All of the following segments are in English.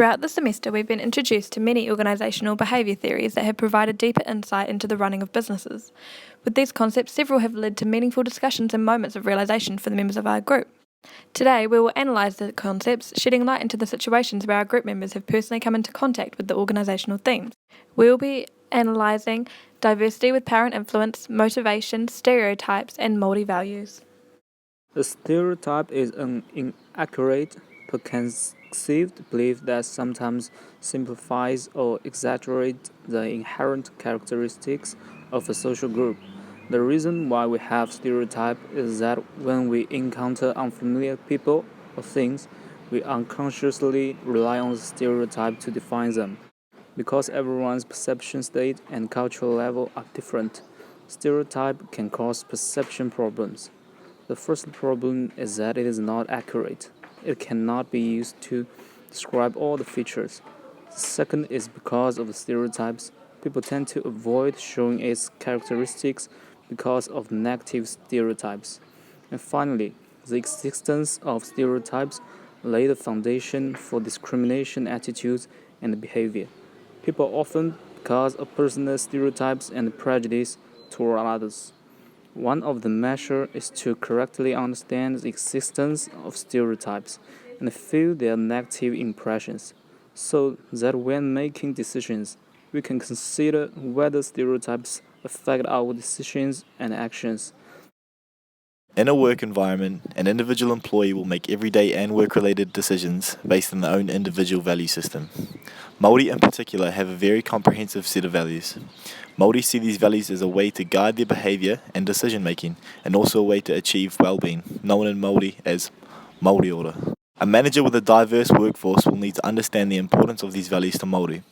Throughout the semester, we've been introduced to many organisational behaviour theories that have provided deeper insight into the running of businesses. With these concepts, several have led to meaningful discussions and moments of realisation for the members of our group. Today, we will analyse the concepts, shedding light into the situations where our group members have personally come into contact with the organisational themes. We will be analysing diversity with power and influence, motivation, stereotypes, and Māori values. A stereotype is an inaccurate, preconceived belief that sometimes simplifies or exaggerates the inherent characteristics of a social group. The reason why we have stereotypes is that when we encounter unfamiliar people or things, we unconsciously rely on the stereotype to define them. Because everyone's perception state and cultural level are different, stereotype can cause perception problems. The first problem is that it is not accurate. It cannot be used to describe all the features. The second is because of the stereotypes, people tend to avoid showing its characteristics because of negative stereotypes. And finally, the existence of stereotypes lay the foundation for discrimination attitudes and behavior. People often because of personal stereotypes and prejudice toward others. One of the measures is to correctly understand the existence of stereotypes and feel their negative impressions, so that when making decisions, we can consider whether stereotypes affect our decisions and actions. In a work environment, an individual employee will make everyday and work-related decisions based on their own individual value system. Māori in particular have a very comprehensive set of values. Māori see these values as a way to guide their behaviour and decision-making, and also a way to achieve well-being, known in Māori as Māori ora. A manager with a diverse workforce will need to understand the importance of these values to Māori.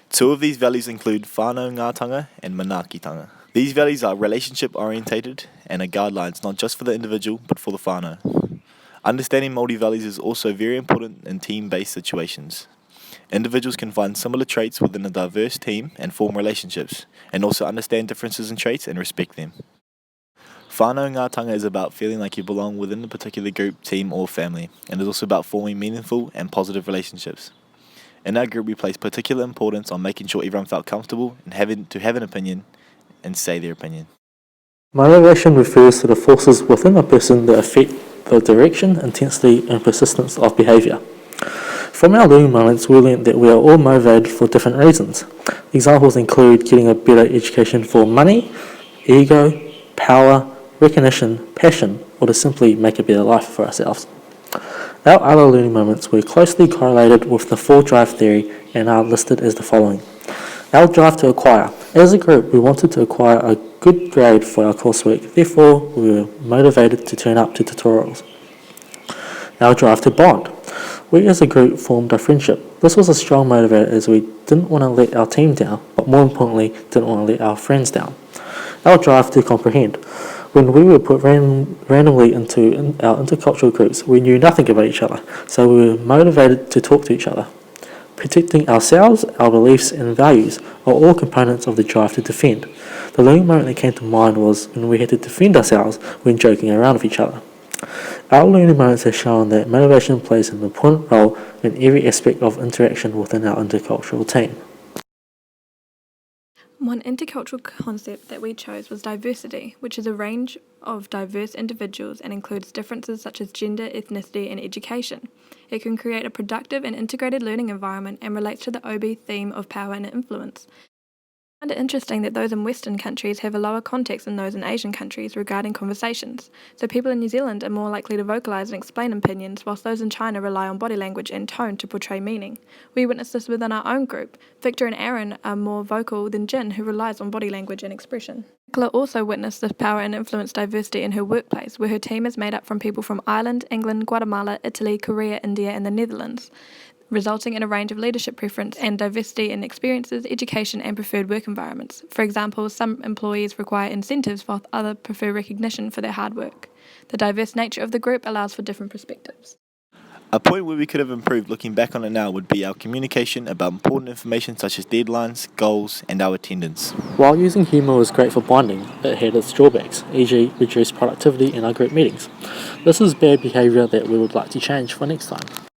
Two of these values include whānau-ngātanga and manaakitanga. These values are relationship-orientated and are guidelines not just for the individual but for the whānau. Understanding Māori values is also very important in team-based situations. Individuals can find similar traits within a diverse team and form relationships, and also understand differences in traits and respect them. Whānau-ngātanga is about feeling like you belong within a particular group, team or family, and is also about forming meaningful and positive relationships. In our group, we place particular importance on making sure everyone felt comfortable and having an opinion and say their opinion. Motivation refers to the forces within a person that affect the direction, intensity and persistence of behaviour. From our learning moments, we learned that we are all motivated for different reasons. Examples include getting a better education for money, ego, power, recognition, passion, or to simply make a better life for ourselves. Our other learning moments were closely correlated with the 4-drive theory and are listed as the following. Our drive to acquire. As a group, we wanted to acquire a good grade for our coursework, therefore we were motivated to turn up to tutorials. Our drive to bond. We as a group formed a friendship. This was a strong motivator as we didn't want to let our team down, but more importantly, didn't want to let our friends down. Our drive to comprehend. When we were put randomly into our intercultural groups, we knew nothing about each other, so we were motivated to talk to each other. Protecting ourselves, our beliefs and values are all components of the drive to defend. The learning moment that came to mind was when we had to defend ourselves when joking around with each other. Our learning moments have shown that motivation plays an important role in every aspect of interaction within our intercultural team. One intercultural concept that we chose was diversity, which is a range of diverse individuals and includes differences such as gender, ethnicity, and education. It can create a productive and integrated learning environment and relates to the OB theme of power and influence. I find it interesting that those in Western countries have a lower context than those in Asian countries regarding conversations, so people in New Zealand are more likely to vocalise and explain opinions, whilst those in China rely on body language and tone to portray meaning. We witness this within our own group. Victor and Aaron are more vocal than Jin, who relies on body language and expression. Nicola also witnessed this power and influence diversity in her workplace, where her team is made up from people from Ireland, England, Guatemala, Italy, Korea, India and the Netherlands, resulting in a range of leadership preference and diversity in experiences, education and preferred work environments. For example, some employees require incentives while others prefer recognition for their hard work. The diverse nature of the group allows for different perspectives. A point where we could have improved looking back on it now would be our communication about important information such as deadlines, goals and our attendance. While using humour was great for bonding, it had its drawbacks, e.g. reduced productivity in our group meetings. This is bad behaviour that we would like to change for next time.